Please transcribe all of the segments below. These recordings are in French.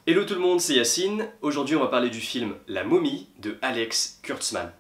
Hello tout le monde, c'est Yacine. Aujourd'hui on va parler du film La Momie de Alex Kurtzman.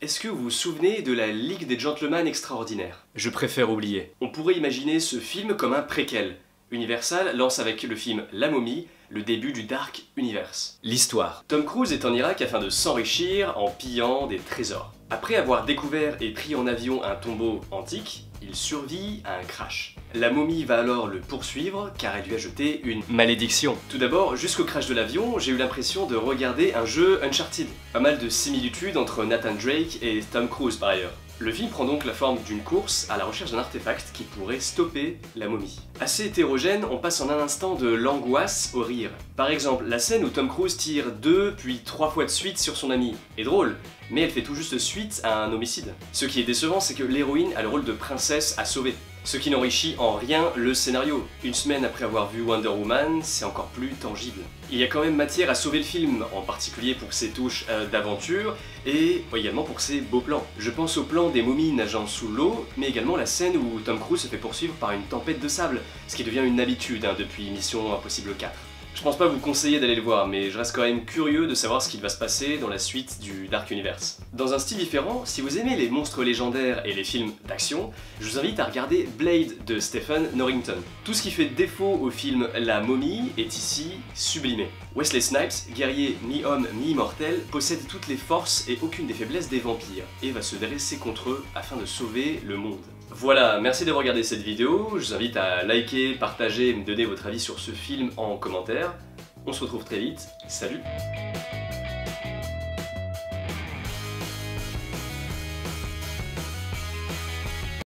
Est-ce que vous vous souvenez de la Ligue des Gentlemen Extraordinaires? Je préfère oublier. On pourrait imaginer ce film comme un préquel. Universal lance avec le film La Momie le début du Dark Universe. L'histoire. Tom Cruise est en Irak afin de s'enrichir en pillant des trésors. Après avoir découvert et pris en avion un tombeau antique, il survit à un crash. La momie va alors le poursuivre car elle lui a jeté une malédiction. Tout d'abord, jusqu'au crash de l'avion, j'ai eu l'impression de regarder un jeu Uncharted. Pas mal de similitudes entre Nathan Drake et Tom Cruise par ailleurs. Le film prend donc la forme d'une course à la recherche d'un artefact qui pourrait stopper la momie. Assez hétérogène, on passe en un instant de l'angoisse au rire. Par exemple, la scène où Tom Cruise tire 2 puis 3 fois de suite sur son ami est drôle, mais elle fait tout juste suite à un homicide. Ce qui est décevant, c'est que l'héroïne a le rôle de princesse à sauver. Ce qui n'enrichit en rien le scénario. Une semaine après avoir vu Wonder Woman, c'est encore plus tangible. Il y a quand même matière à sauver le film, en particulier pour ses touches d'aventure, et également pour ses beaux plans. Je pense au plan des momies nageant sous l'eau, mais également la scène où Tom Cruise se fait poursuivre par une tempête de sable, ce qui devient une habitude depuis Mission Impossible 4. Je pense pas vous conseiller d'aller le voir, mais je reste quand même curieux de savoir ce qu'il va se passer dans la suite du Dark Universe. Dans un style différent, si vous aimez les monstres légendaires et les films d'action, je vous invite à regarder Blade de Stephen Norrington. Tout ce qui fait défaut au film La Momie est ici sublimé. Wesley Snipes, guerrier mi-homme mi-immortel, possède toutes les forces et aucune des faiblesses des vampires, et va se dresser contre eux afin de sauver le monde. Voilà, merci d'avoir regardé cette vidéo, je vous invite à liker, partager et me donner votre avis sur ce film en commentaire. On se retrouve très vite, salut!